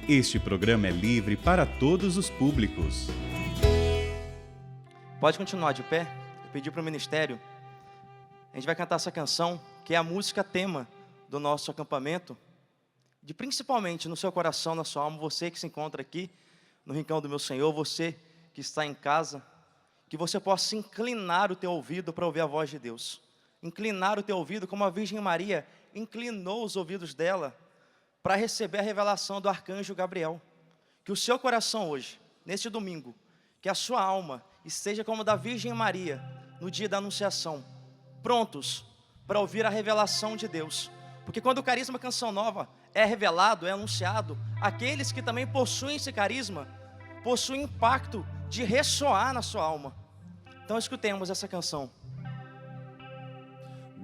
Este programa é livre para todos os públicos. Pode continuar de pé. Eu pedi para o ministério. A gente vai cantar essa canção, que é a música tema do nosso acampamento. De principalmente no seu coração, na sua alma, você que se encontra aqui no rincão do meu Senhor, você que está em casa, que você possa inclinar o teu ouvido para ouvir a voz de Deus. Inclinar o teu ouvido como a Virgem Maria inclinou os ouvidos dela para receber a revelação do arcanjo Gabriel. Que o seu coração hoje, neste domingo, que a sua alma esteja como a da Virgem Maria no dia da anunciação, prontos para ouvir a revelação de Deus. Porque quando o carisma Canção Nova é revelado, é anunciado, aqueles que também possuem esse carisma, possuem impacto de ressoar na sua alma. Então escutemos essa canção.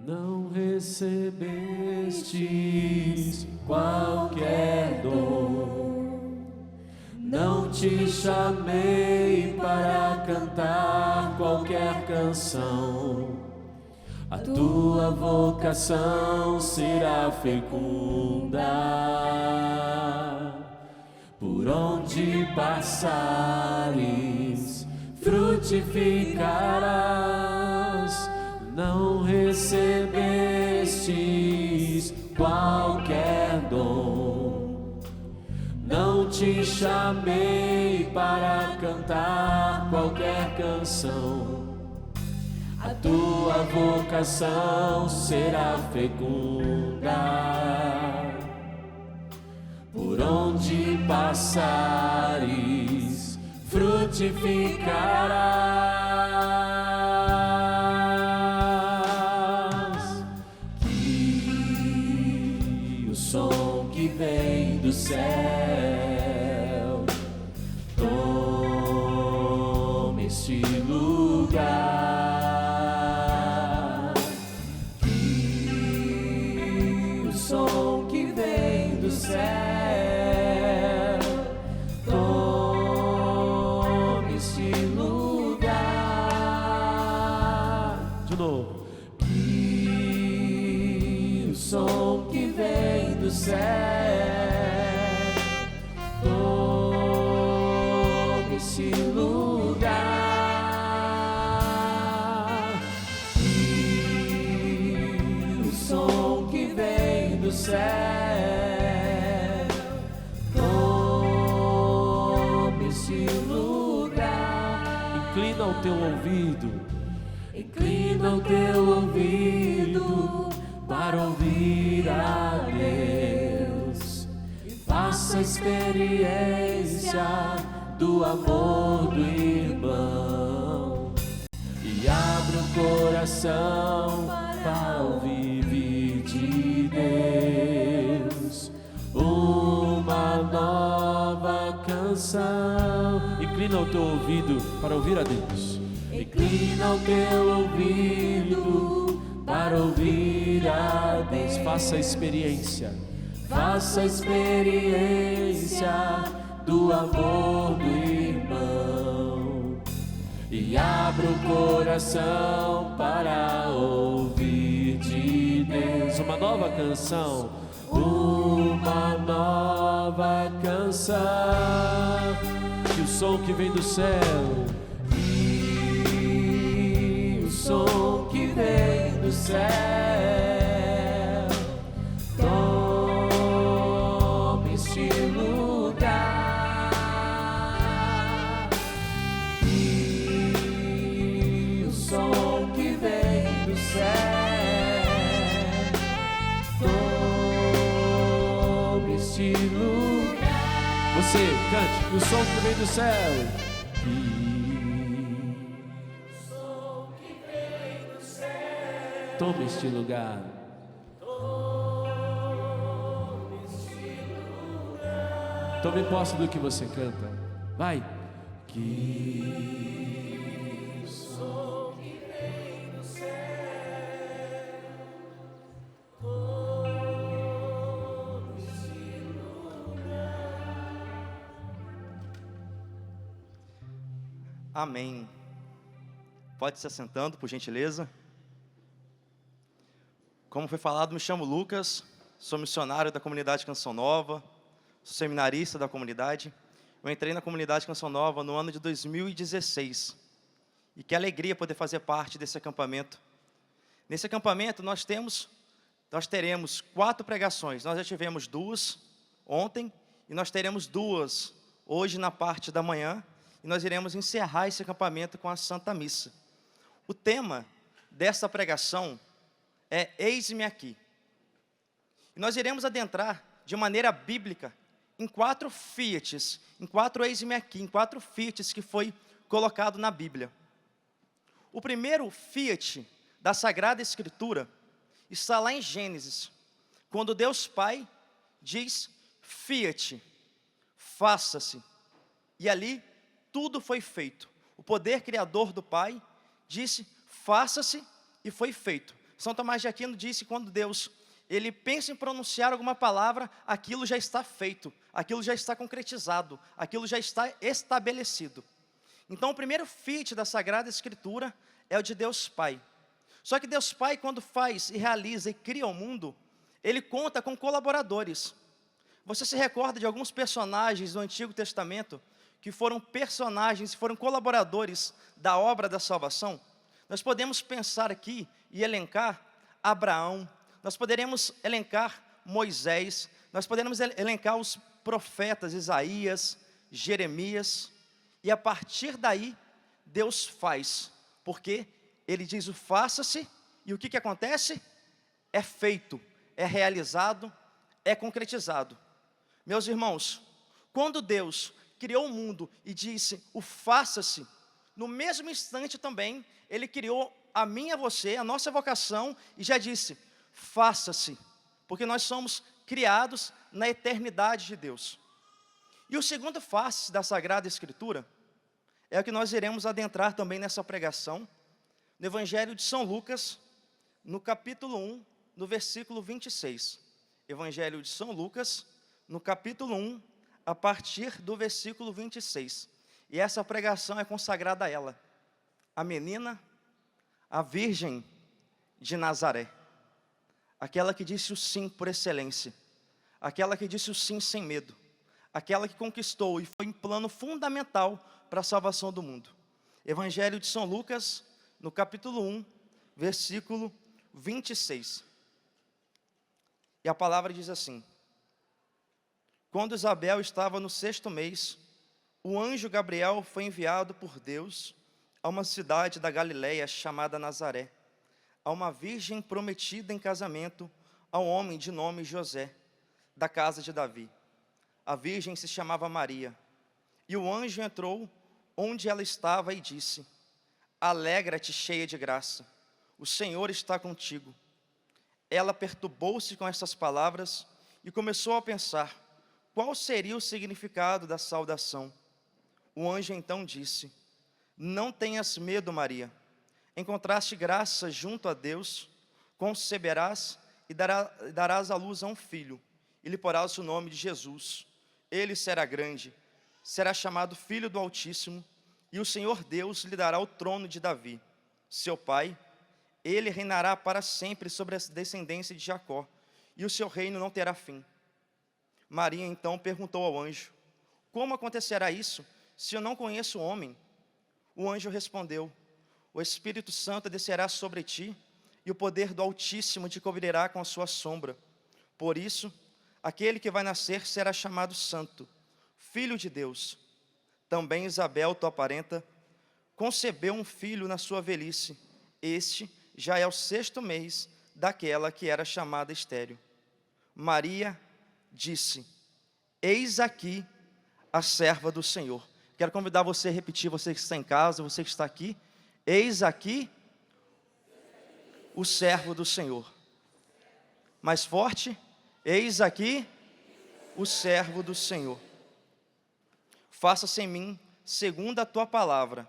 Não recebestes qualquer dom, não te chamei para cantar qualquer canção. A tua vocação será fecunda, por onde passares, frutificarás. Não recebestes qualquer dom, não te chamei para cantar qualquer canção. A tua vocação será fecunda, por onde passares, frutificarás. Que o som que vem do céu tome este lugar. Céu, tome este lugar. De novo. Que o som que vem do céu tome este lugar. Que o som que vem do céu inclina o teu ouvido, inclina o teu ouvido para ouvir a Deus. Faça experiência do amor do irmão e abra o coração para ouvir de Deus uma nova canção. Inclina o teu ouvido para ouvir a Deus. Inclina o teu ouvido para ouvir a Deus. Faça a experiência. Faça a experiência do amor do irmão e abra o coração para ouvir de Deus uma nova canção. Uma nova canção. Que o som que vem do céu, e o som que vem do céu tome este lugar. E o som que vem do céu tome este lugar. Você cante o som que vem do céu. O som que vem do céu. Tome este lugar. Tome este lugar. Tome posse do que você canta. Vai. Que o som que vem do céu. Amém. Pode se assentando, por gentileza. Como foi falado, me chamo Lucas, sou missionário da comunidade Canção Nova, sou seminarista da comunidade. Eu entrei na comunidade Canção Nova no ano de 2016. E que alegria poder fazer parte desse acampamento. Nesse acampamento nós teremos 4 pregações. Nós já tivemos 2 ontem e nós teremos 2 hoje na parte da manhã. E nós iremos encerrar esse acampamento com a Santa Missa. O tema desta pregação é Eis-me aqui. E nós iremos adentrar de maneira bíblica em 4 fiats, em 4 eis-me aqui, em 4 fiats que foi colocado na Bíblia. O primeiro fiat da Sagrada Escritura está lá em Gênesis, quando Deus Pai diz fiat, faça-se, e ali tudo foi feito. O poder criador do Pai disse faça-se e foi feito. São Tomás de Aquino disse que quando Deus ele pensa em pronunciar alguma palavra, aquilo já está feito, aquilo já está concretizado, aquilo já está estabelecido. Então o primeiro fiat da Sagrada Escritura é o de Deus Pai. Só que Deus Pai, quando faz e realiza e cria o mundo, Ele conta com colaboradores. Você se recorda de alguns personagens do Antigo Testamento que foram personagens, foram colaboradores da obra da salvação? Nós podemos pensar aqui e elencar Abraão, nós poderemos elencar Moisés, nós poderemos elencar os profetas Isaías, Jeremias, e a partir daí, Deus faz, porque Ele diz o faça-se, e o que acontece? É feito, é realizado, é concretizado. Meus irmãos, quando Deus criou o mundo e disse o faça-se, no mesmo instante também, Ele criou a mim e a você, a nossa vocação, e já disse, faça-se, porque nós somos criados na eternidade de Deus. E o segundo face da Sagrada Escritura é o que nós iremos adentrar também nessa pregação, no Evangelho de São Lucas, no capítulo 1, no versículo 26. Evangelho de São Lucas, no capítulo 1, a partir do versículo 26. E essa pregação é consagrada a ela, a menina, a Virgem de Nazaré. Aquela que disse o sim por excelência, aquela que disse o sim sem medo, aquela que conquistou e foi um plano fundamental para a salvação do mundo. Evangelho de São Lucas, no capítulo 1, versículo 26. E a palavra diz assim: quando Isabel estava no 6º mês, o anjo Gabriel foi enviado por Deus a uma cidade da Galileia chamada Nazaré, a uma virgem prometida em casamento a um homem de nome José, da casa de Davi. A virgem se chamava Maria. E o anjo entrou onde ela estava e disse: alegra-te, cheia de graça, o Senhor está contigo. Ela perturbou-se com estas palavras e começou a pensar qual seria o significado da saudação. O anjo então disse: não tenhas medo, Maria, encontraste graça junto a Deus, conceberás e darás à luz a um filho, e lhe porás o nome de Jesus. Ele será grande, será chamado Filho do Altíssimo, e o Senhor Deus lhe dará o trono de Davi, seu pai. Ele reinará para sempre sobre a descendência de Jacó, e o seu reino não terá fim. Maria então perguntou ao anjo: como acontecerá isso, se eu não conheço o homem? O anjo respondeu: o Espírito Santo descerá sobre ti, e o poder do Altíssimo te cobrirá com a sua sombra. Por isso, aquele que vai nascer será chamado Santo, Filho de Deus. Também Isabel, tua parenta, concebeu um filho na sua velhice. Este já é o 6º mês daquela que era chamada estéril. Maria disse: eis aqui a serva do Senhor. Quero convidar você a repetir, você que está em casa, você que está aqui. Eis aqui o servo do Senhor. Mais forte. Eis aqui o servo do Senhor. Faça-se em mim segundo a tua palavra.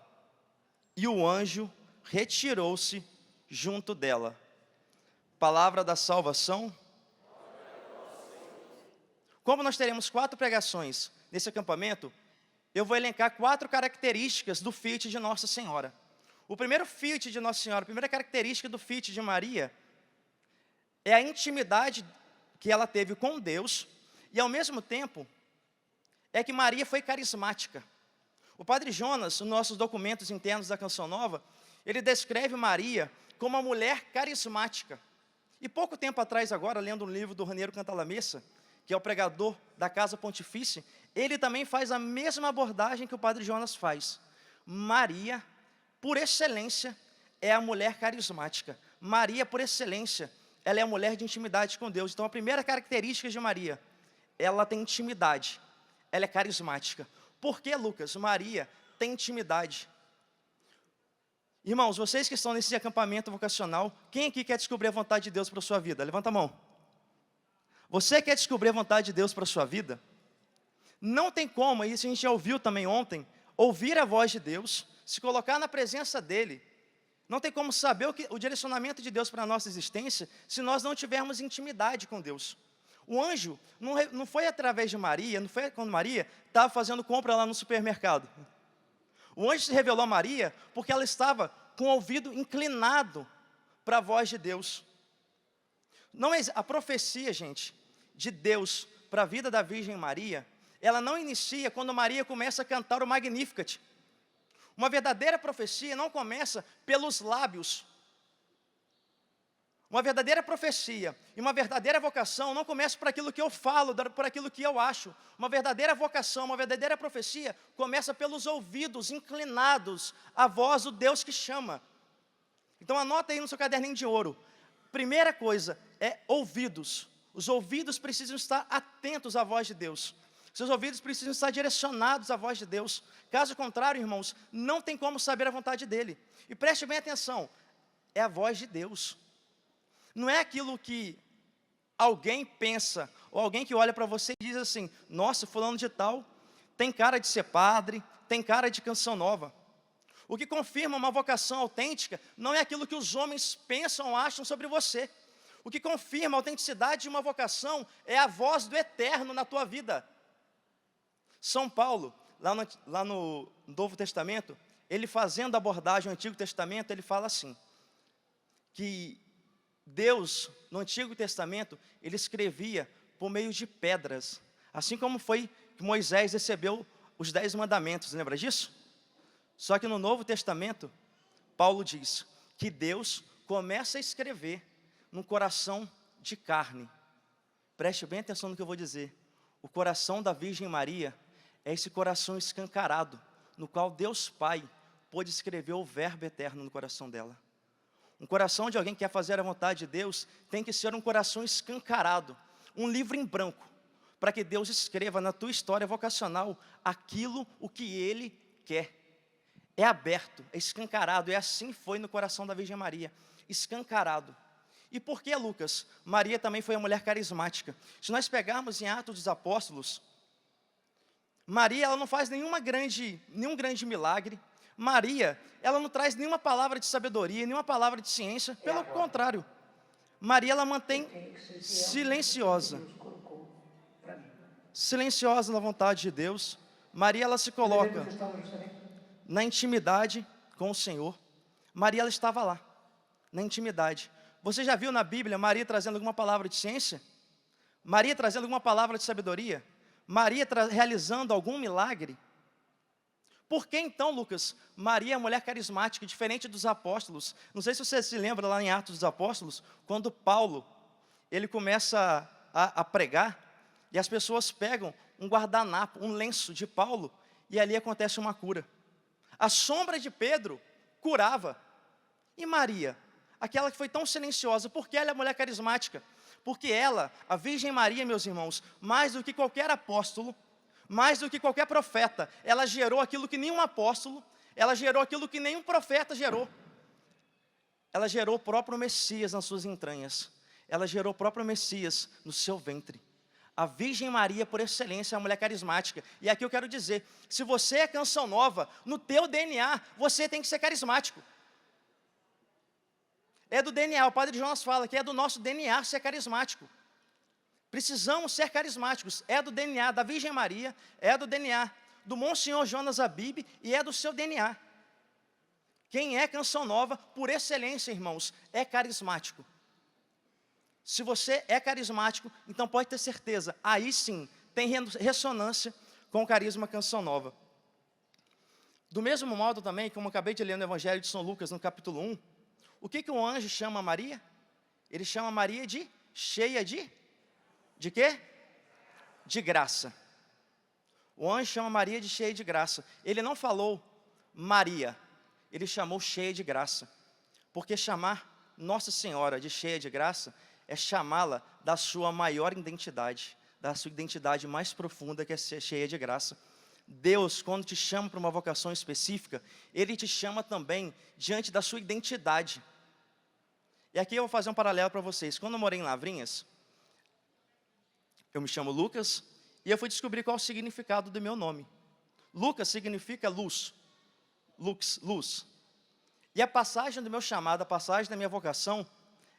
E o anjo retirou-se junto dela. Palavra da salvação. Como nós teremos 4 pregações nesse acampamento, eu vou elencar 4 características do fiat de Nossa Senhora. O primeiro fiat de Nossa Senhora, a primeira característica do fiat de Maria, é a intimidade que ela teve com Deus, e ao mesmo tempo, é que Maria foi carismática. O Padre Jonas, nos nossos documentos internos da Canção Nova, ele descreve Maria como uma mulher carismática. E pouco tempo atrás agora, lendo um livro do Raniero Cantalamessa, que é o pregador da Casa Pontifícia, ele também faz a mesma abordagem que o Padre Jonas faz. Maria, por excelência, é a mulher carismática. Maria, por excelência, ela é a mulher de intimidade com Deus. Então, a primeira característica de Maria, ela tem intimidade, ela é carismática. Por que, Lucas? Maria tem intimidade. Irmãos, vocês que estão nesse acampamento vocacional, quem aqui quer descobrir a vontade de Deus para a sua vida? Levanta a mão. Você quer descobrir a vontade de Deus para a sua vida? Não tem como, isso a gente já ouviu também ontem, ouvir a voz de Deus, se colocar na presença dEle. Não tem como saber o direcionamento de Deus para a nossa existência, se nós não tivermos intimidade com Deus. O anjo não foi através de Maria, não foi quando Maria estava fazendo compra lá no supermercado. O anjo se revelou a Maria porque ela estava com o ouvido inclinado para a voz de Deus. Não, a profecia, gente, de Deus para a vida da Virgem Maria, ela não inicia quando Maria começa a cantar o Magnificat. Uma verdadeira profecia não começa pelos lábios. Uma verdadeira profecia e uma verdadeira vocação não começa por aquilo que eu falo, por aquilo que eu acho. Uma verdadeira vocação, uma verdadeira profecia começa pelos ouvidos inclinados à voz do Deus que chama. Então anota aí no seu caderninho de ouro. Primeira coisa é ouvidos. Os ouvidos precisam estar atentos à voz de Deus. Seus ouvidos precisam estar direcionados à voz de Deus. Caso contrário, irmãos, não tem como saber a vontade dEle. E preste bem atenção, é a voz de Deus. Não é aquilo que alguém pensa, ou alguém que olha para você e diz assim, nossa, fulano de tal tem cara de ser padre, tem cara de Canção Nova. O que confirma uma vocação autêntica não é aquilo que os homens pensam ou acham sobre você. O que confirma a autenticidade de uma vocação é a voz do Eterno na tua vida. São Paulo, lá no Novo Testamento, ele fazendo a abordagem ao Antigo Testamento, ele fala assim, que Deus, no Antigo Testamento, ele escrevia por meio de pedras, assim como foi que Moisés recebeu os 10 mandamentos, lembra disso? Só que no Novo Testamento, Paulo diz que Deus começa a escrever num coração de carne. Preste bem atenção no que eu vou dizer. O coração da Virgem Maria é esse coração escancarado, no qual Deus Pai pôde escrever o verbo eterno no coração dela. Um coração de alguém que quer fazer a vontade de Deus tem que ser um coração escancarado, um livro em branco, para que Deus escreva na tua história vocacional aquilo o que Ele quer. É aberto, é escancarado, e assim foi no coração da Virgem Maria, escancarado. E por que, Lucas? Maria também foi uma mulher carismática. Se nós pegarmos em Atos dos Apóstolos, Maria, ela não faz nenhum grande milagre. Maria, ela não traz nenhuma palavra de sabedoria, nenhuma palavra de ciência. Pelo contrário, Maria, ela mantém silenciosa. Silenciosa na vontade de Deus. Maria, ela se coloca na intimidade com o Senhor. Maria, ela estava lá, na intimidade. Você já viu na Bíblia Maria trazendo alguma palavra de ciência? Maria trazendo alguma palavra de sabedoria? Maria realizando algum milagre? Por que então, Lucas, Maria é uma mulher carismática, diferente dos apóstolos? Não sei se você se lembra lá em Atos dos Apóstolos, quando Paulo, ele começa a pregar, e as pessoas pegam um guardanapo, um lenço de Paulo, e ali acontece uma cura. A sombra de Pedro curava. E Maria, aquela que foi tão silenciosa, porque ela é mulher carismática? Porque ela, a Virgem Maria, meus irmãos, mais do que qualquer apóstolo, mais do que qualquer profeta, ela gerou aquilo que nenhum apóstolo, ela gerou aquilo que nenhum profeta gerou. Ela gerou o próprio Messias nas suas entranhas. Ela gerou o próprio Messias no seu ventre. A Virgem Maria, por excelência, é uma mulher carismática. E aqui eu quero dizer, se você é Canção Nova, no teu DNA, você tem que ser carismático. É do DNA, o Padre Jonas fala que é do nosso DNA ser carismático. Precisamos ser carismáticos, é do DNA da Virgem Maria, é do DNA do Monsenhor Jonas Abib e é do seu DNA. Quem é Canção Nova, por excelência, irmãos, é carismático. Se você é carismático, então pode ter certeza, aí sim, tem ressonância com o carisma Canção Nova. Do mesmo modo também, como eu acabei de ler no Evangelho de São Lucas, no capítulo 1, o que o anjo chama Maria? Ele chama Maria de cheia de quê? De graça. O anjo chama Maria de cheia de graça. Ele não falou Maria, ele chamou cheia de graça. Porque chamar Nossa Senhora de cheia de graça é chamá-la da sua maior identidade, da sua identidade mais profunda, que é ser cheia de graça. Deus, quando te chama para uma vocação específica, Ele te chama também diante da sua identidade. E aqui eu vou fazer um paralelo para vocês. Quando eu morei em Lavrinhas, eu me chamo Lucas, e eu fui descobrir qual é o significado do meu nome. Lucas significa luz. Lux, luz. E a passagem do meu chamado, a passagem da minha vocação,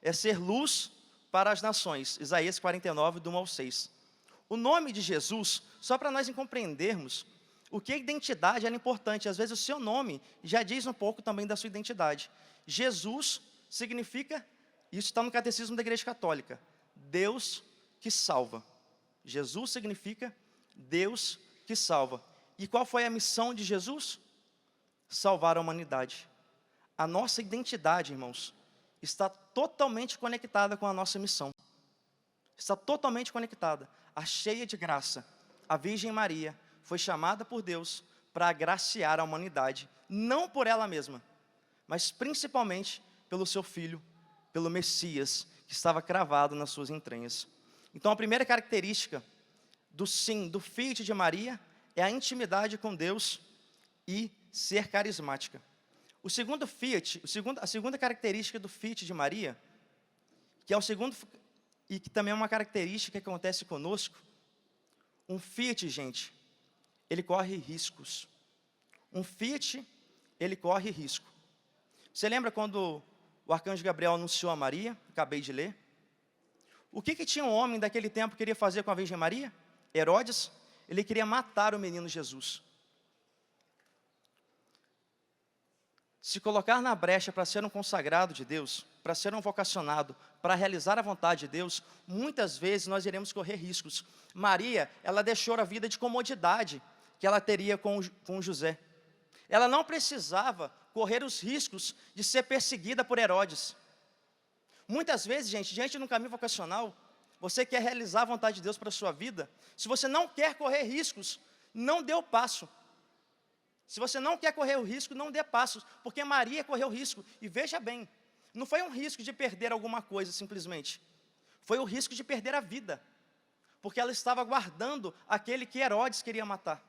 é ser luz para as nações. Isaías 49, do 1 ao 6. O nome de Jesus, só para nós compreendermos o que a identidade era importante. Às vezes o seu nome já diz um pouco também da sua identidade. Jesus significa, isso está no Catecismo da Igreja Católica, Deus que salva. Jesus significa Deus que salva. E qual foi a missão de Jesus? Salvar a humanidade. A nossa identidade, irmãos, está totalmente conectada com a nossa missão. Está totalmente conectada. A cheia de graça, a Virgem Maria, foi chamada por Deus para agraciar a humanidade, não por ela mesma, mas principalmente pelo seu Filho, pelo Messias, que estava cravado nas suas entranhas. Então, a primeira característica do fiat de Maria é a intimidade com Deus e ser carismática. A segunda característica do fiat de Maria, que é o segundo, e que também é uma característica que acontece conosco, um fiat, gente, ele corre riscos. Um fiat, ele corre risco. Você lembra quando o arcanjo Gabriel anunciou a Maria? Acabei de ler. O que tinha um homem daquele tempo que queria fazer com a Virgem Maria? Herodes, ele queria matar o menino Jesus. Se colocar na brecha para ser um consagrado de Deus, para ser um vocacionado, para realizar a vontade de Deus, muitas vezes nós iremos correr riscos. Maria, ela deixou a vida de comodidade que ela teria com José. Ela não precisava correr os riscos de ser perseguida por Herodes. Muitas vezes, gente, diante de um caminho vocacional, você quer realizar a vontade de Deus para a sua vida, se você não quer correr riscos, não dê o passo. Se você não quer correr o risco, não dê passos, porque Maria correu o risco. E veja bem, não foi um risco de perder alguma coisa simplesmente, foi o risco de perder a vida, porque ela estava guardando aquele que Herodes queria matar.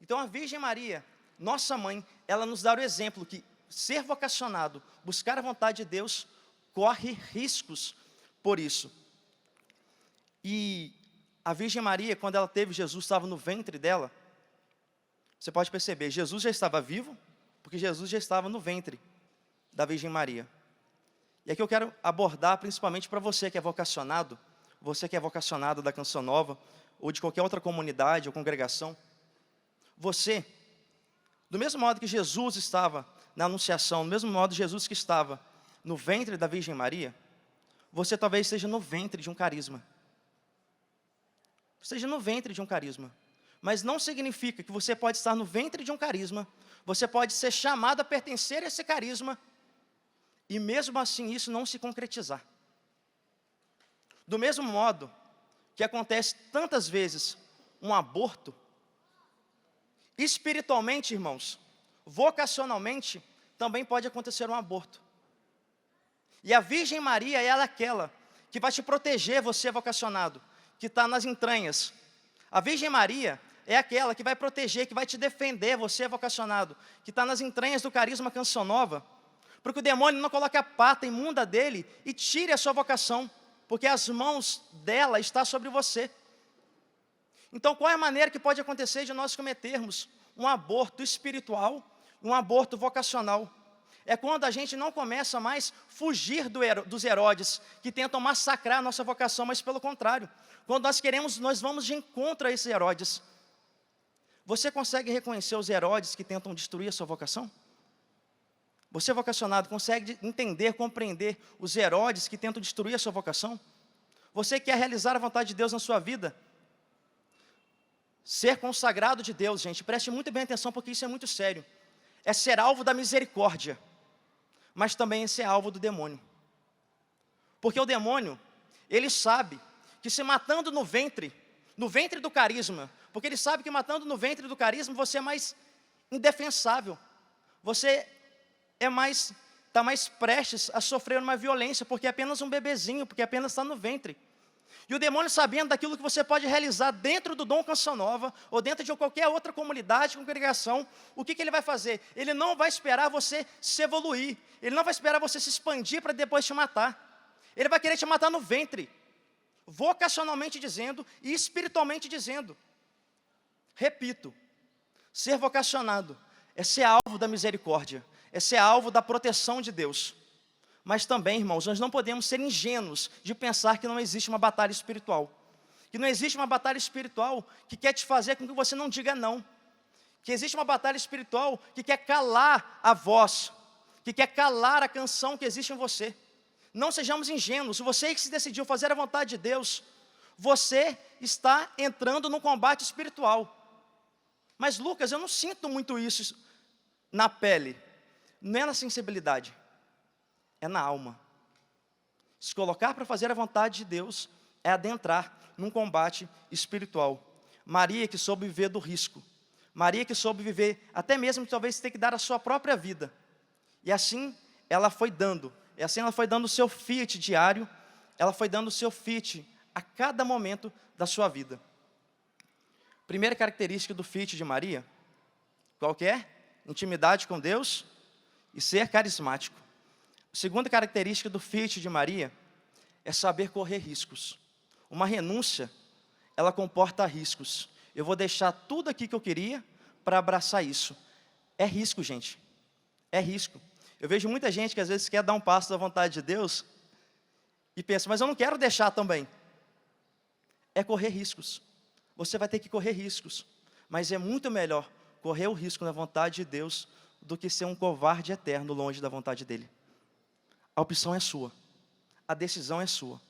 Então a Virgem Maria, nossa mãe, ela nos dá o exemplo que ser vocacionado, buscar a vontade de Deus, corre riscos por isso. E a Virgem Maria, quando ela teve Jesus, estava no ventre dela. Você pode perceber, Jesus já estava vivo, porque Jesus já estava no ventre da Virgem Maria. E aqui eu quero abordar principalmente para você que é vocacionado, você que é vocacionado da Canção Nova, ou de qualquer outra comunidade ou congregação. Você, do mesmo modo que Jesus estava na Anunciação, do mesmo modo Jesus que estava no ventre da Virgem Maria, você talvez esteja no ventre de um carisma. Esteja no ventre de um carisma. Mas não significa que você pode estar no ventre de um carisma, você pode ser chamado a pertencer a esse carisma, e mesmo assim isso não se concretizar. Do mesmo modo que acontece tantas vezes um aborto, espiritualmente, irmãos, vocacionalmente, também pode acontecer um aborto. E a Virgem Maria, ela é aquela que vai te proteger, você vocacionado, que está nas entranhas. A Virgem Maria é aquela que vai proteger, que vai te defender, você vocacionado, que está nas entranhas do carisma Canção Nova, porque o demônio não coloque a pata imunda dele e tire a sua vocação, porque as mãos dela estão sobre você. Então, qual é a maneira que pode acontecer de nós cometermos um aborto espiritual, um aborto vocacional? É quando a gente não começa mais a fugir dos Herodes, que tentam massacrar a nossa vocação, mas pelo contrário, quando nós vamos de encontro a esses Herodes. Você consegue reconhecer os Herodes que tentam destruir a sua vocação? Você vocacionado consegue entender, compreender os Herodes que tentam destruir a sua vocação? Você quer realizar a vontade de Deus na sua vida? Ser consagrado de Deus, gente, preste muito bem atenção, porque isso é muito sério. É ser alvo da misericórdia, mas também é ser alvo do demônio. Porque o demônio, ele sabe que se matando no ventre do carisma, porque ele sabe que matando no ventre do carisma, você é mais indefensável. Você está mais prestes a sofrer uma violência, porque é apenas um bebezinho, porque apenas está no ventre. E o demônio, sabendo daquilo que você pode realizar dentro do Dom Canção Nova, ou dentro de qualquer outra comunidade, congregação, o que ele vai fazer? Ele não vai esperar você se evoluir, ele não vai esperar você se expandir para depois te matar. Ele vai querer te matar no ventre, vocacionalmente dizendo e espiritualmente dizendo. Repito, ser vocacionado é ser alvo da misericórdia, é ser alvo da proteção de Deus. Mas também, irmãos, nós não podemos ser ingênuos de pensar que não existe uma batalha espiritual. Que não existe uma batalha espiritual que quer te fazer com que você não diga não. Que existe uma batalha espiritual que quer calar a voz, que quer calar a canção que existe em você. Não sejamos ingênuos. Você que se decidiu fazer a vontade de Deus, você está entrando num combate espiritual. Mas, Lucas, eu não sinto muito isso na pele, não é na sensibilidade. É na alma. Se colocar para fazer a vontade de Deus é adentrar num combate espiritual. Maria que soube viver do risco. Maria que soube viver, até mesmo talvez ter que dar a sua própria vida. E assim ela foi dando. E assim ela foi dando o seu fiat diário. Ela foi dando o seu fiat a cada momento da sua vida. Primeira característica do fiat de Maria, qual que é? Intimidade com Deus e ser carismático. A segunda característica do fiat de Maria é saber correr riscos. Uma renúncia, ela comporta riscos. Eu vou deixar tudo aqui que eu queria para abraçar isso. É risco, gente. É risco. Eu vejo muita gente que às vezes quer dar um passo da vontade de Deus e pensa, mas eu não quero deixar também. É correr riscos. Você vai ter que correr riscos. Mas é muito melhor correr o risco na vontade de Deus do que ser um covarde eterno longe da vontade dEle. A opção é sua. A decisão é sua.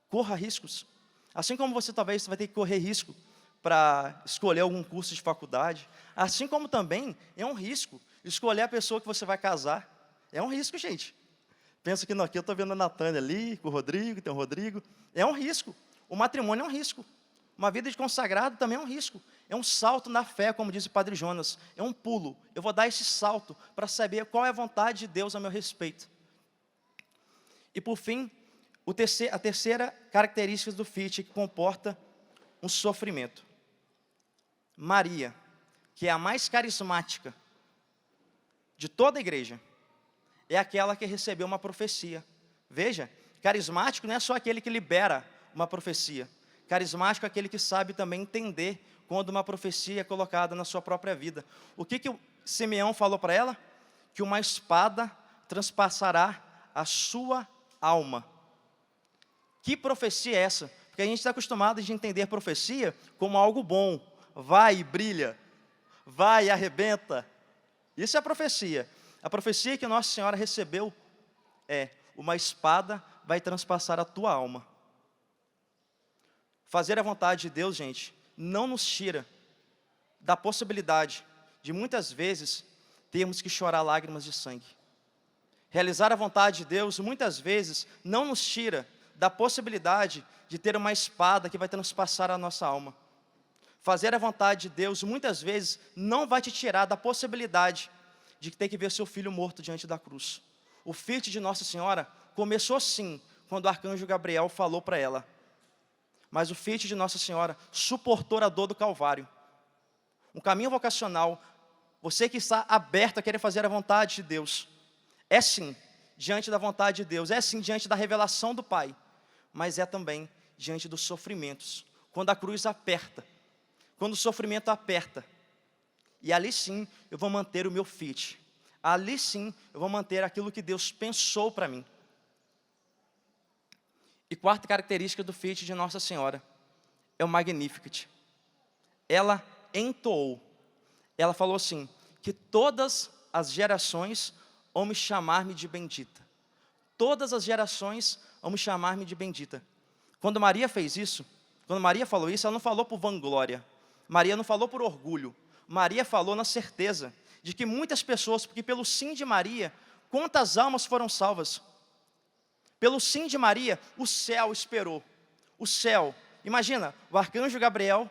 Corra riscos. Assim como você talvez vai ter que correr risco para escolher algum curso de faculdade, assim como também é um risco escolher a pessoa que você vai casar. É um risco, gente. Pensa que aqui eu estou vendo a Natânia ali, com o Rodrigo, tem o Rodrigo. É um risco. O matrimônio é um risco. Uma vida de consagrado também é um risco. É um salto na fé, como diz o Padre Jonas. É um pulo. Eu vou dar esse salto para saber qual é a vontade de Deus a meu respeito. E por fim, a terceira característica do fiat que comporta um sofrimento. Maria, que é a mais carismática de toda a igreja, é aquela que recebeu uma profecia. Veja, carismático não é só aquele que libera uma profecia. Carismático é aquele que sabe também entender quando uma profecia é colocada na sua própria vida. O que o Simeão falou para ela? Que uma espada transpassará a sua alma. Que profecia é essa? Porque a gente está acostumado a entender profecia como algo bom. Vai e brilha. Vai e arrebenta. Isso é a profecia. A profecia que Nossa Senhora recebeu é: uma espada vai transpassar a tua alma. Fazer a vontade de Deus, gente, não nos tira da possibilidade de muitas vezes termos que chorar lágrimas de sangue. Realizar a vontade de Deus, muitas vezes, não nos tira da possibilidade de ter uma espada que vai transpassar a nossa alma. Fazer a vontade de Deus, muitas vezes, não vai te tirar da possibilidade de ter que ver seu filho morto diante da cruz. O fiat de Nossa Senhora começou sim, quando o arcanjo Gabriel falou para ela. Mas o fiat de Nossa Senhora suportou a dor do Calvário. Um caminho vocacional, você que está aberto a querer fazer a vontade de Deus, é sim diante da vontade de Deus, é sim diante da revelação do Pai, mas é também diante dos sofrimentos. Quando a cruz aperta, quando o sofrimento aperta, e ali sim eu vou manter o meu fiat. Ali sim eu vou manter aquilo que Deus pensou para mim. E quarta característica do fiat de Nossa Senhora é o Magnificat. Ela entoou, ela falou assim, que todas as gerações vão me chamar-me de bendita. Todas as gerações vão me chamar-me de bendita. Quando Maria fez isso, quando Maria falou isso, ela não falou por vanglória. Maria não falou por orgulho. Maria falou na certeza de que muitas pessoas, porque pelo sim de Maria, quantas almas foram salvas? Pelo sim de Maria, o céu esperou. O céu. Imagina, o arcanjo Gabriel,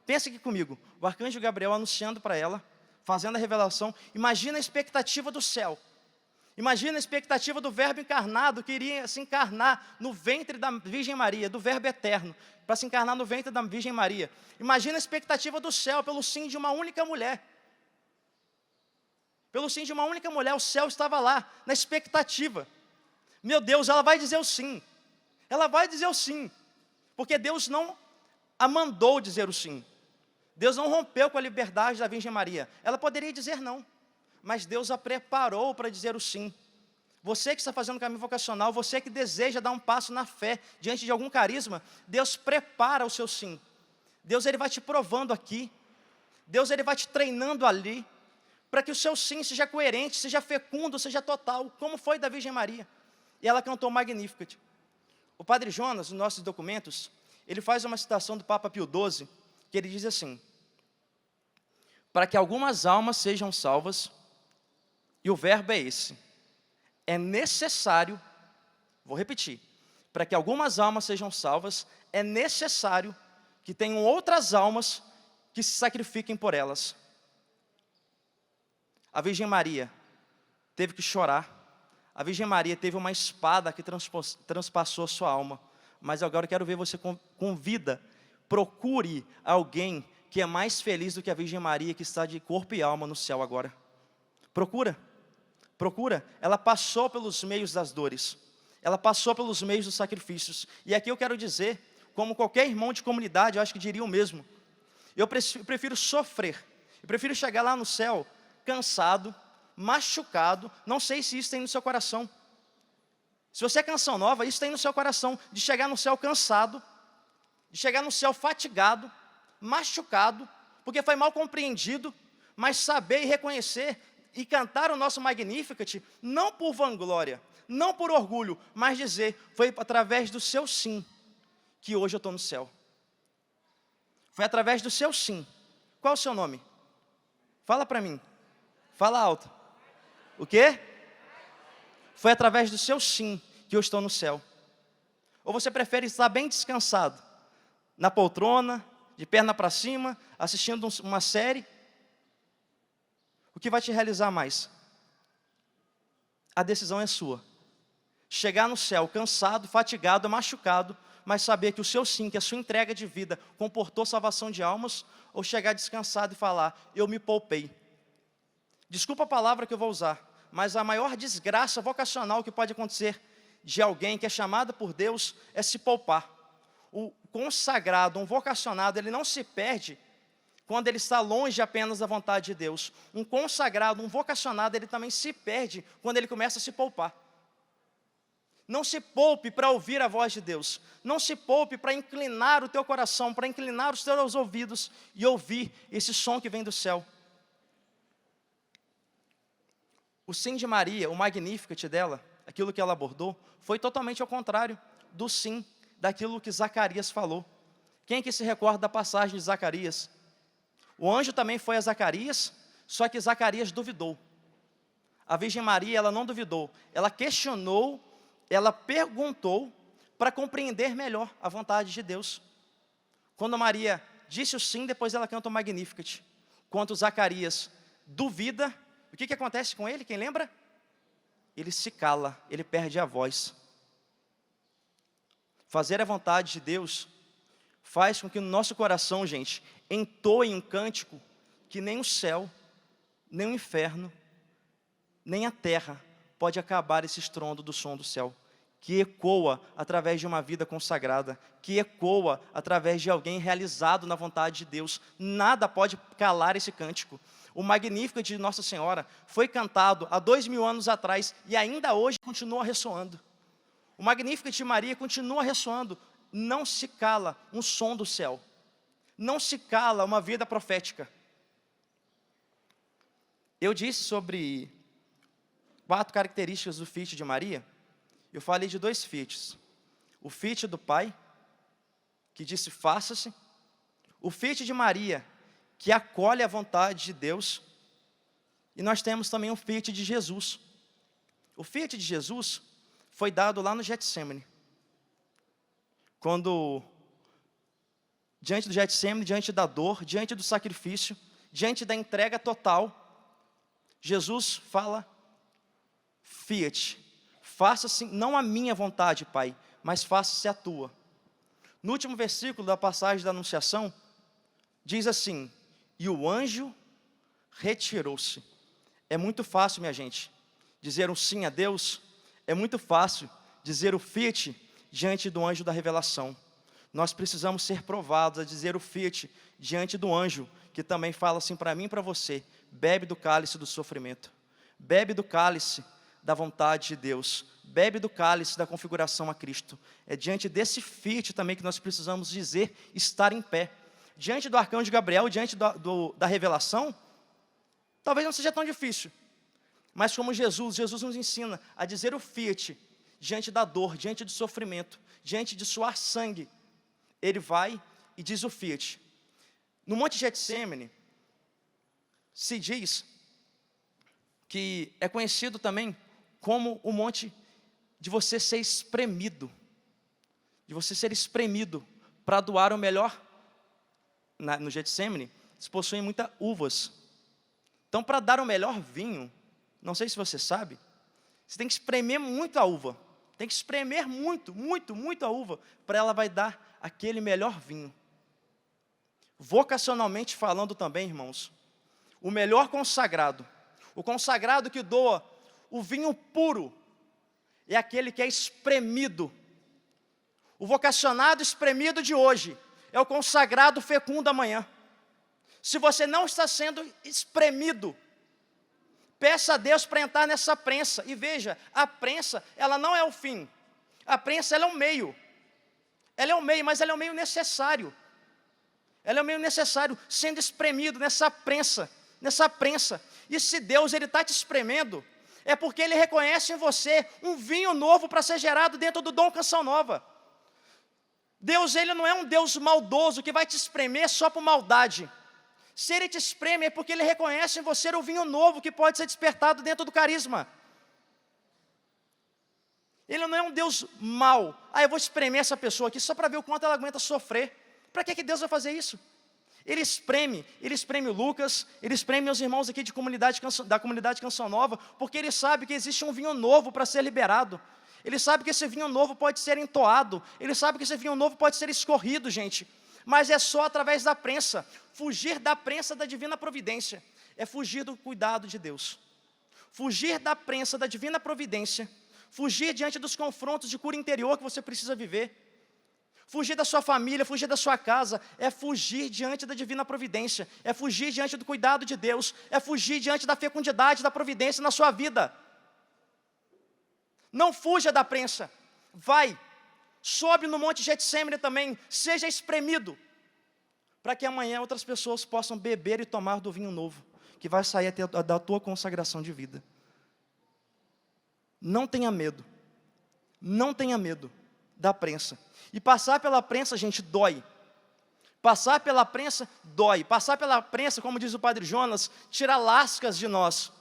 pensa aqui comigo, o arcanjo Gabriel anunciando para ela, fazendo a revelação. Imagina a expectativa do céu. Imagina a expectativa do verbo encarnado, que iria se encarnar no ventre da Virgem Maria, do verbo eterno, para se encarnar no ventre da Virgem Maria. Imagina a expectativa do céu pelo sim de uma única mulher. Pelo sim de uma única mulher, o céu estava lá, na expectativa. Meu Deus, ela vai dizer o sim. Ela vai dizer o sim. Porque Deus não a mandou dizer o sim. Deus não rompeu com a liberdade da Virgem Maria. Ela poderia dizer não, mas Deus a preparou para dizer o sim. Você que está fazendo caminho vocacional, você que deseja dar um passo na fé, diante de algum carisma, Deus prepara o seu sim. Deus ele vai te provando aqui. Deus ele vai te treinando ali, para que o seu sim seja coerente, seja fecundo, seja total, como foi da Virgem Maria. E ela cantou Magnificat. O Padre Jonas, nos nossos documentos, ele faz uma citação do Papa Pio XII, que ele diz assim: para que algumas almas sejam salvas, e o verbo é esse, é necessário, vou repetir, para que algumas almas sejam salvas, é necessário que tenham outras almas que se sacrifiquem por elas. A Virgem Maria teve que chorar, a Virgem Maria teve uma espada que transpassou a sua alma, mas agora eu quero ver você com vida. Procure alguém que é mais feliz do que a Virgem Maria, que está de corpo e alma no céu agora. Procura. Ela passou pelos meios das dores, ela passou pelos meios dos sacrifícios. E aqui eu quero dizer, como qualquer irmão de comunidade, eu acho que diria o mesmo: eu prefiro sofrer, eu prefiro chegar lá no céu cansado, machucado. Não sei se isso tem no seu coração. Se você é canção nova, isso tem no seu coração, de chegar no céu cansado, de chegar no céu fatigado, machucado, porque foi mal compreendido, mas saber e reconhecer e cantar o nosso Magnificat, não por vanglória, não por orgulho, mas dizer, foi através do seu sim, que hoje eu estou no céu. Foi através do seu sim. Qual é o seu nome? Fala para mim. Fala alto. O quê? Foi através do seu sim que eu estou no céu. Ou você prefere estar bem descansado, na poltrona, de perna para cima, assistindo uma série? O que vai te realizar mais? A decisão é sua. Chegar no céu cansado, fatigado, machucado, mas saber que o seu sim, que a sua entrega de vida comportou salvação de almas, ou chegar descansado e falar, eu me poupei. Desculpa a palavra que eu vou usar, mas a maior desgraça vocacional que pode acontecer de alguém que é chamado por Deus é se poupar. O consagrado, um vocacionado, ele não se perde quando ele está longe apenas da vontade de Deus. Um consagrado, um vocacionado, ele também se perde quando ele começa a se poupar. Não se poupe para ouvir a voz de Deus. Não se poupe para inclinar o teu coração, para inclinar os teus ouvidos e ouvir esse som que vem do céu. O sim de Maria, o Magnificat dela, aquilo que ela abordou, foi totalmente ao contrário do sim, daquilo que Zacarias falou. Quem que se recorda da passagem de Zacarias? O anjo também foi a Zacarias, só que Zacarias duvidou. A Virgem Maria, ela não duvidou, ela questionou, ela perguntou para compreender melhor a vontade de Deus. Quando Maria disse o sim, depois ela canta o Magnificat. Quando Zacarias duvida, o que acontece com ele? Quem lembra? Ele se cala, ele perde a voz. Fazer a vontade de Deus faz com que no nosso coração, gente, entoe um cântico que nem o céu, nem o inferno, nem a terra pode acabar esse estrondo do som do céu, que ecoa através de uma vida consagrada, que ecoa através de alguém realizado na vontade de Deus. Nada pode calar esse cântico. O Magnífico de Nossa Senhora foi cantado há 2000 anos atrás e ainda hoje continua ressoando. O Magnífico de Maria continua ressoando. Não se cala um som do céu. Não se cala uma vida profética. Eu disse sobre 4 características do feat de Maria. Eu falei de 2 feats. O feat do Pai, que disse faça-se. O feat de Maria, que acolhe a vontade de Deus. E nós temos também o Fiat de Jesus. O Fiat de Jesus foi dado lá no Getsemane. Quando, diante do Getsemane, diante da dor, diante do sacrifício, diante da entrega total, Jesus fala: Fiat, faça-se não a minha vontade, Pai, mas faça-se a tua. No último versículo da passagem da Anunciação, diz assim: e o anjo retirou-se. É muito fácil, minha gente, dizer um sim a Deus. É muito fácil dizer o Fiat diante do anjo da revelação. Nós precisamos ser provados a dizer o Fiat diante do anjo, que também fala assim para mim e para você: bebe do cálice do sofrimento, bebe do cálice da vontade de Deus, bebe do cálice da configuração a Cristo. É diante desse Fiat também que nós precisamos dizer estar em pé. Diante do arcanjo Gabriel, diante da revelação, talvez não seja tão difícil, mas como Jesus nos ensina a dizer o Fiat diante da dor, diante do sofrimento, diante de suar sangue. Ele vai e diz o Fiat. No Monte Getsemane, se diz que é conhecido também como o monte de você ser espremido, para doar o melhor. No Getsemane, eles possuem muitas uvas. Então, para dar o melhor vinho, não sei se você sabe, você tem que espremer muito a uva. Tem que espremer muito a uva, para ela vai dar aquele melhor vinho. Vocacionalmente falando também, irmãos, o melhor consagrado, o consagrado que doa o vinho puro, é aquele que é espremido. O vocacionado espremido de hoje é o consagrado fecundo amanhã. Se você não está sendo espremido, peça a Deus para entrar nessa prensa. E veja, a prensa, ela não é o fim. A prensa, ela é um meio. Ela é um meio, mas ela é um meio necessário. Ela é um meio necessário, sendo espremido nessa prensa. E se Deus está te espremendo, é porque Ele reconhece em você um vinho novo para ser gerado dentro do dom Canção Nova. Deus, Ele não é um Deus maldoso que vai te espremer só por maldade. Se Ele te espreme é porque Ele reconhece em você o vinho novo que pode ser despertado dentro do carisma. Ele não é um Deus mau. Eu vou espremer essa pessoa aqui só para ver o quanto ela aguenta sofrer. Para que Deus vai fazer isso? Ele espreme o Lucas, Ele espreme os irmãos aqui da comunidade Canção Nova, porque Ele sabe que existe um vinho novo para ser liberado. Ele sabe que esse vinho novo pode ser entoado. Ele sabe que esse vinho novo pode ser escorrido, gente. Mas é só através da prensa. Fugir da prensa da divina providência é fugir do cuidado de Deus. Fugir da prensa da divina providência. Fugir diante dos confrontos de cura interior que você precisa viver. Fugir da sua família, fugir da sua casa, é fugir diante da divina providência. É fugir diante do cuidado de Deus. É fugir diante da fecundidade da providência na sua vida. Não fuja da prensa, vai, sobe no Monte Getsemane também, seja espremido, para que amanhã outras pessoas possam beber e tomar do vinho novo, que vai sair da tua consagração de vida. Não tenha medo da prensa. E passar pela prensa, gente, dói. Passar pela prensa, dói. Passar pela prensa, como diz o Padre Jonas, tira lascas de nós.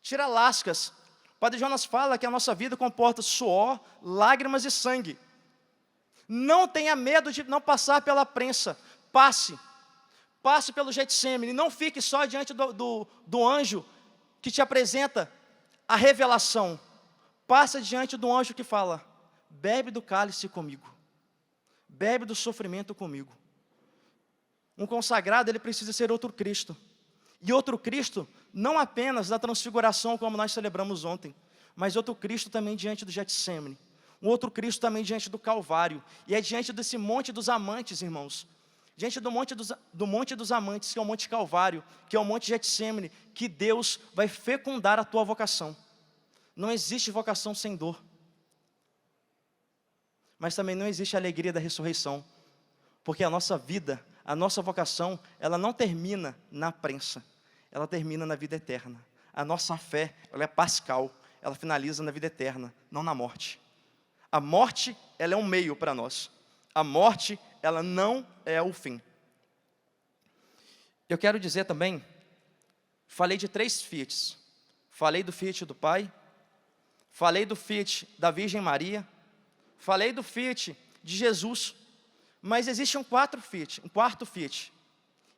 Tira lascas. O Padre Jonas fala que a nossa vida comporta suor, lágrimas e sangue. Não tenha medo de não passar pela prensa. Passe pelo Getsemane. Não fique só diante do anjo que te apresenta a revelação. Passa diante do anjo que fala: bebe do cálice comigo. Bebe do sofrimento comigo. Um consagrado, ele precisa ser outro Cristo. E outro Cristo, não apenas da transfiguração, como nós celebramos ontem, mas outro Cristo também diante do Getsemane. Um outro Cristo também diante do Calvário. E é diante desse monte dos amantes, irmãos. Diante do monte dos amantes, que é o Monte Calvário, que é o Monte Getsemane, que Deus vai fecundar a tua vocação. Não existe vocação sem dor. Mas também não existe a alegria da ressurreição. Porque a nossa vida, a nossa vocação, ela não termina na prensa, ela termina na vida eterna. A nossa fé, ela é pascal, ela finaliza na vida eterna, não na morte. A morte, ela é um meio para nós. A morte, ela não é o fim. Eu quero dizer também, falei de 3 fiats. Falei do fiat do Pai, falei do fiat da Virgem Maria, falei do fiat de Jesus, mas existe um quarto fiat.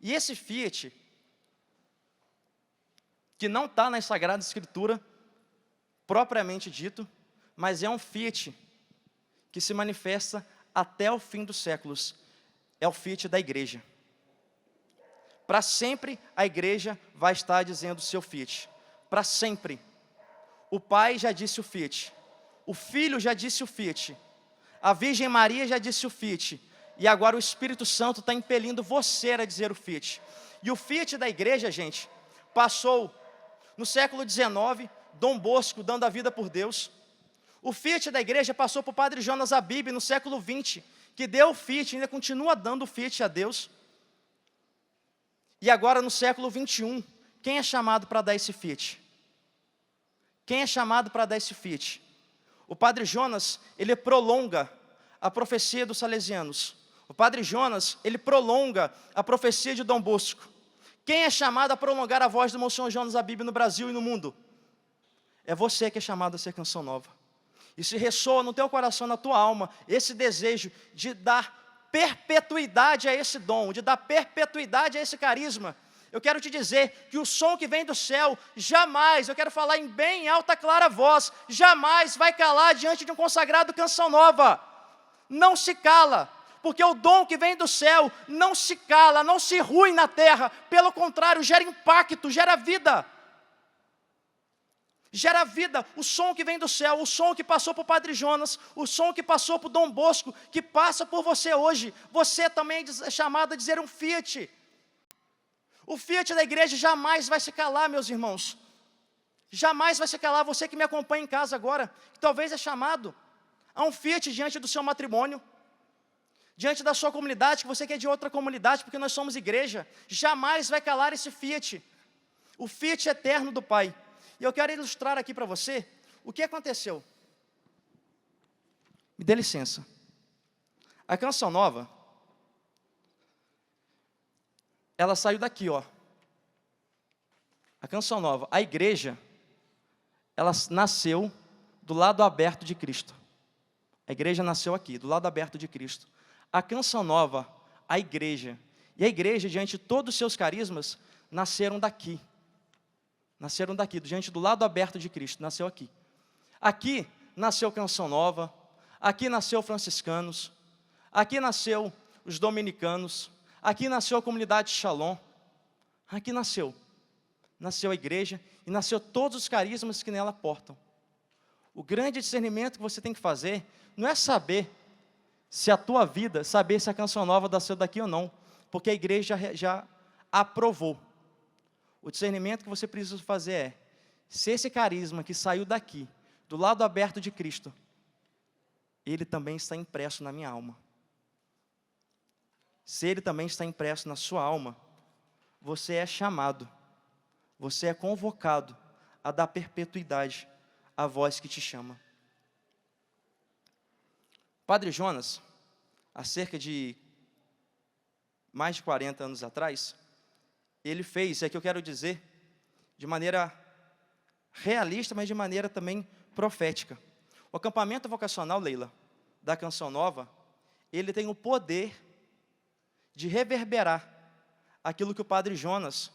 E esse fiat, que não está na Sagrada Escritura, propriamente dito, mas é um fiat que se manifesta até o fim dos séculos, é o fiat da igreja. Para sempre a igreja vai estar dizendo o seu fiat, para sempre. O Pai já disse o fiat, o Filho já disse o fiat, a Virgem Maria já disse o fiat, e agora o Espírito Santo está impelindo você a dizer o fiat. E o fiat da igreja, gente, passou no século XIX, Dom Bosco dando a vida por Deus. O fiat da igreja passou para o Padre Jonas Abib no século XX, que deu o fiat, ainda continua dando o fiat a Deus. E agora no século XXI, quem é chamado para dar esse fiat? Quem é chamado para dar esse fiat? O Padre Jonas, ele prolonga a profecia dos salesianos. O Padre Jonas, ele prolonga a profecia de Dom Bosco. Quem é chamado a prolongar a voz do Monsenhor Jonas Abib no Brasil e no mundo? É você que é chamado a ser canção nova. E se ressoa no teu coração, na tua alma, esse desejo de dar perpetuidade a esse dom, de dar perpetuidade a esse carisma, eu quero te dizer que o som que vem do céu, jamais, eu quero falar em bem alta, clara voz, jamais vai calar diante de um consagrado canção nova. Não se cala, porque o dom que vem do céu não se cala, não se rui na terra, pelo contrário, gera impacto, gera vida. Gera vida, o som que vem do céu, o som que passou para o Padre Jonas, o som que passou para o Dom Bosco, que passa por você hoje. Você também é chamado a dizer um fiat. O fiat da igreja jamais vai se calar, meus irmãos. Jamais vai se calar. Você que me acompanha em casa agora, que talvez é chamado a um fiat diante do seu matrimônio, diante da sua comunidade, que você quer de outra comunidade, porque nós somos igreja. Jamais vai calar esse fiat. O fiat eterno do Pai. E eu quero ilustrar aqui para você o que aconteceu. Me dê licença. A canção nova, ela saiu daqui, ó. A canção nova, a igreja, ela nasceu do lado aberto de Cristo. A igreja nasceu aqui, do lado aberto de Cristo. A canção nova, a igreja, e a igreja, diante de todos os seus carismas, nasceram daqui. Nasceram daqui, diante do lado aberto de Cristo, nasceu aqui. Aqui nasceu Canção Nova, aqui nasceu franciscanos, aqui nasceu os dominicanos, aqui nasceu a comunidade Shalom, aqui nasceu a igreja e nasceu todos os carismas que nela portam. O grande discernimento que você tem que fazer não é saber se a tua vida, saber se a Canção Nova nasceu daqui ou não, porque a igreja já aprovou. O discernimento que você precisa fazer é, se esse carisma que saiu daqui, do lado aberto de Cristo, ele também está impresso na minha alma. Se ele também está impresso na sua alma, você é chamado, você é convocado a dar perpetuidade à voz que te chama. Padre Jonas, há cerca de mais de 40 anos atrás, ele fez, é que eu quero dizer, de maneira realista, mas de maneira também profética. O acampamento vocacional, Leila, da Canção Nova, ele tem o poder de reverberar aquilo que o Padre Jonas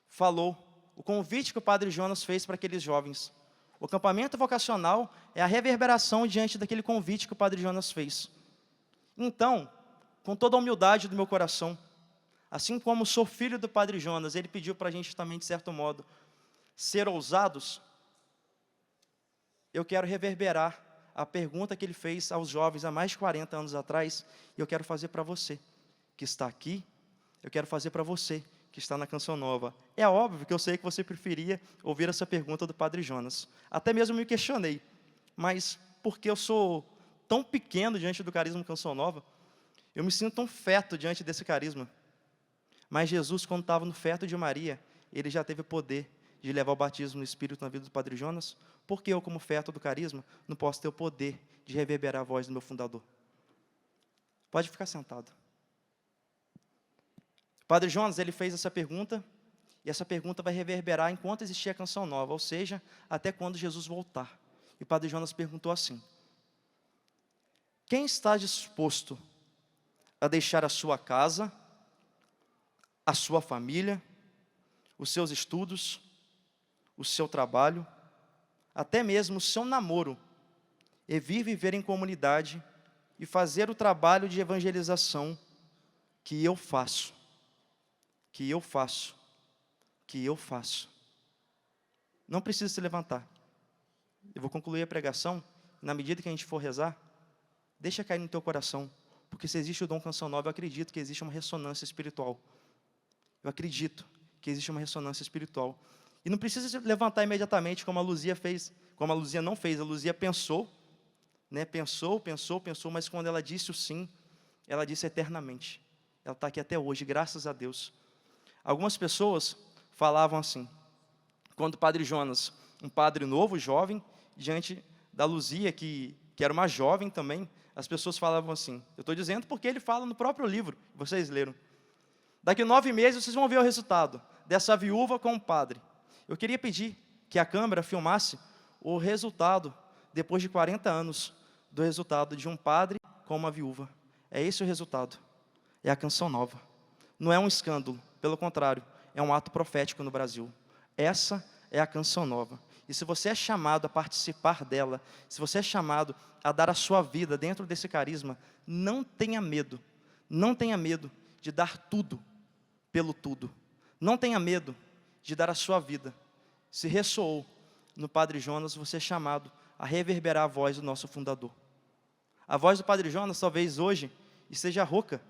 falou, o convite que o Padre Jonas fez para aqueles jovens. O acampamento vocacional é a reverberação diante daquele convite que o Padre Jonas fez. Então, com toda a humildade do meu coração, assim como sou filho do Padre Jonas, ele pediu para a gente também, de certo modo, ser ousados. Eu quero reverberar a pergunta que ele fez aos jovens há mais de 40 anos atrás, e eu quero fazer para você, que está aqui, eu quero fazer para você, que está na Canção Nova. É óbvio que eu sei que você preferia ouvir essa pergunta do Padre Jonas. Até mesmo me questionei, mas porque eu sou tão pequeno diante do carisma Canção Nova, eu me sinto um feto diante desse carisma. Mas Jesus, quando estava no feto de Maria, ele já teve o poder de levar o batismo no Espírito na vida do Padre Jonas. Porque eu, como feto do carisma, não posso ter o poder de reverberar a voz do meu fundador? Pode ficar sentado. Padre Jonas, ele fez essa pergunta, e essa pergunta vai reverberar enquanto existir a Canção Nova, ou seja, até quando Jesus voltar. E o Padre Jonas perguntou assim: quem está disposto a deixar a sua casa, a sua família, os seus estudos, o seu trabalho, até mesmo o seu namoro, e vir viver em comunidade e fazer o trabalho de evangelização que eu faço, que eu faço, que eu faço? Não precisa se levantar. Eu vou concluir a pregação, na medida que a gente for rezar, deixa cair no teu coração, porque se existe o dom Canção Nova, eu acredito que existe uma ressonância espiritual. Eu acredito que existe uma ressonância espiritual. E não precisa se levantar imediatamente, como a Luzia fez, como a Luzia não fez. A Luzia pensou, né? Pensou, mas quando ela disse o sim, ela disse eternamente. Ela está aqui até hoje, graças a Deus. Algumas pessoas falavam assim, quando o Padre Jonas, um padre novo, jovem, diante da Luzia, que era uma jovem também, as pessoas falavam assim, eu estou dizendo porque ele fala no próprio livro, vocês leram. Daqui a 9 meses vocês vão ver o resultado dessa viúva com o padre. Eu queria pedir que a câmera filmasse o resultado, depois de 40 anos, do resultado de um padre com uma viúva. É esse o resultado. É a Canção Nova. Não é um escândalo, pelo contrário, é um ato profético no Brasil. Essa é a Canção Nova. E se você é chamado a participar dela, se você é chamado a dar a sua vida dentro desse carisma, não tenha medo de dar tudo pelo tudo. Não tenha medo de dar a sua vida. Se ressoou no Padre Jonas, você é chamado a reverberar a voz do nosso fundador. A voz do Padre Jonas talvez hoje esteja rouca,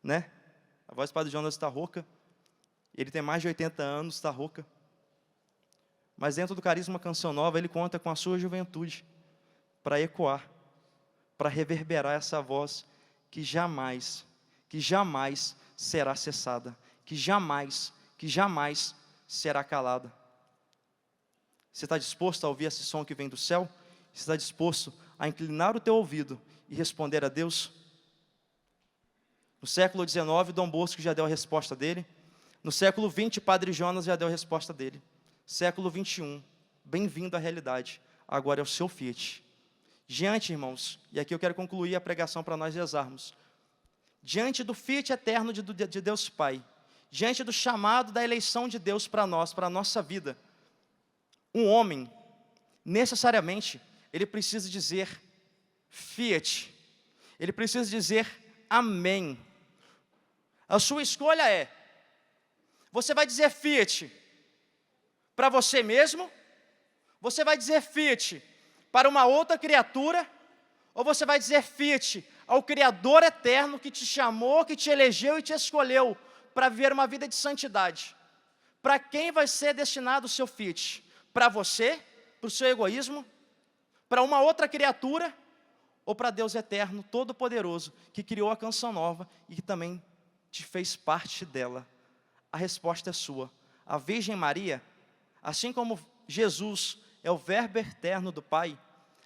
né? A voz do Padre Jonas está rouca, ele tem mais de 80 anos, está rouca. Mas dentro do carisma Canção Nova, ele conta com a sua juventude para ecoar, para reverberar essa voz que jamais será cessada, que jamais será calada. Você está disposto a ouvir esse som que vem do céu? Você está disposto a inclinar o teu ouvido e responder a Deus? No século XIX, Dom Bosco já deu a resposta dele. No século XX, Padre Jonas já deu a resposta dele. Século XXI, bem-vindo à realidade. Agora é o seu fiat. Diante, irmãos, e aqui eu quero concluir a pregação para nós rezarmos. Diante do fiat eterno de Deus Pai, diante do chamado da eleição de Deus para nós, para a nossa vida, um homem, necessariamente, ele precisa dizer fiat, ele precisa dizer amém. A sua escolha é, você vai dizer fiat para você mesmo, você vai dizer fiat para uma outra criatura, ou você vai dizer fiat ao Criador eterno que te chamou, que te elegeu e te escolheu para viver uma vida de santidade. Para quem vai ser destinado o seu fiat? Para você, para o seu egoísmo, para uma outra criatura, ou para Deus eterno, todo-poderoso, que criou a Canção Nova e que também te fez parte dela? A resposta é sua. A Virgem Maria, assim como Jesus é o verbo eterno do Pai,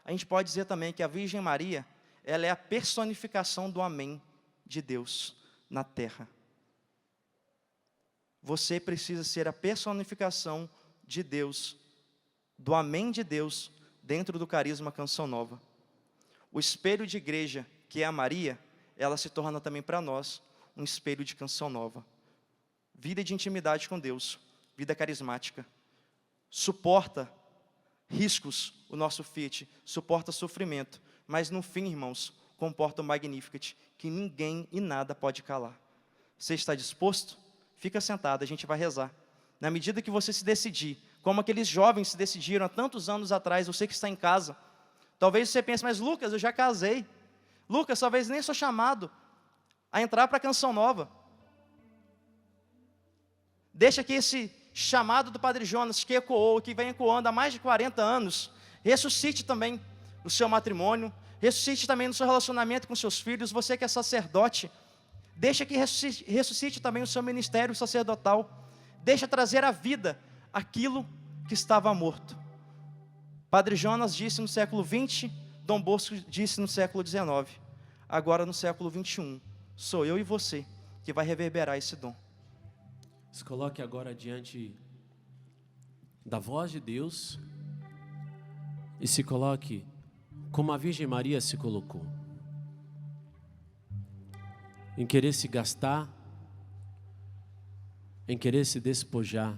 a gente pode dizer também que a Virgem Maria, ela é a personificação do amém de Deus na terra. Você precisa ser a personificação de Deus, do amém de Deus, dentro do carisma Canção Nova. O espelho de igreja, que é a Maria, ela se torna também para nós um espelho de Canção Nova. Vida de intimidade com Deus, vida carismática. Suporta riscos o nosso fiat, suporta sofrimento, mas no fim, irmãos, comporta o Magnificat, que ninguém e nada pode calar. Você está disposto? Fica sentado, a gente vai rezar. Na medida que você se decidir, como aqueles jovens se decidiram há tantos anos atrás, você que está em casa, talvez você pense, mas Lucas, eu já casei. Lucas, talvez nem sou chamado a entrar para a Canção Nova. Deixa que esse chamado do Padre Jonas, que ecoou, que vem ecoando há mais de 40 anos, ressuscite também no seu matrimônio, ressuscite também no seu relacionamento com seus filhos. Você que é sacerdote, deixa que ressuscite também o seu ministério sacerdotal. Deixa trazer à vida aquilo que estava morto. Padre Jonas disse no século XX, Dom Bosco disse no século XIX. Agora no século XXI, sou eu e você que vai reverberar esse dom. Se coloque agora diante da voz de Deus e se coloque como a Virgem Maria se colocou, em querer se gastar, em querer se despojar,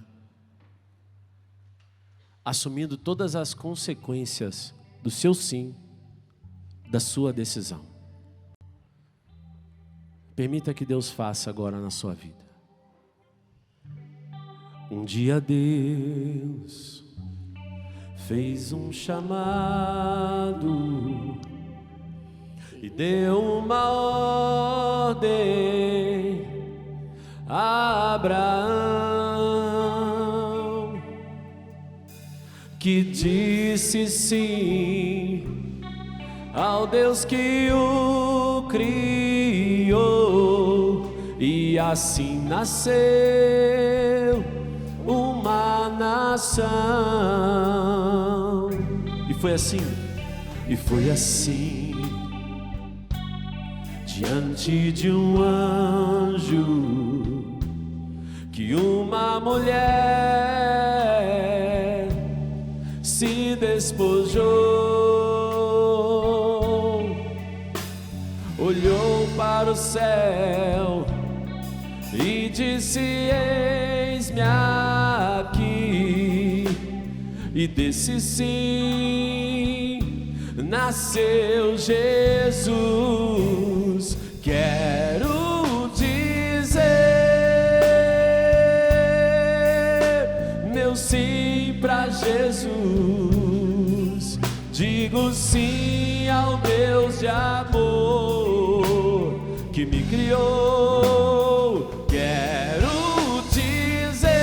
assumindo todas as consequências do seu sim, da sua decisão. Permita que Deus faça agora na sua vida. Um dia Deus fez um chamado e deu uma ordem a Abraão, que disse sim ao Deus que o criou, e assim nasceu uma nação. E foi assim, diante de um anjo, que uma mulher se despojou, olhou para o céu e disse: eis-me aqui. E desse sim nasceu Jesus. Quero dizer meu sim pra Jesus. Digo sim ao Deus de amor que me criou. Quero dizer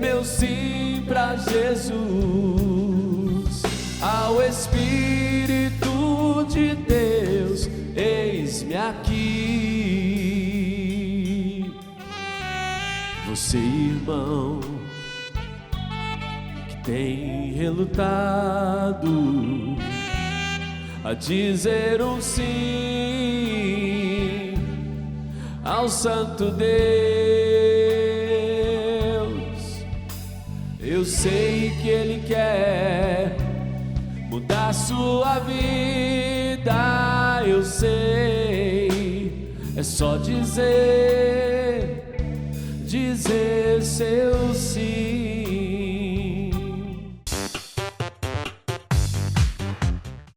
meu sim pra Jesus, ao Espírito de Deus, eis-me aqui. Você, irmão, que tem relutado a dizer um sim ao Santo Deus, eu sei que Ele quer mudar sua vida, eu sei, é só dizer seu sim.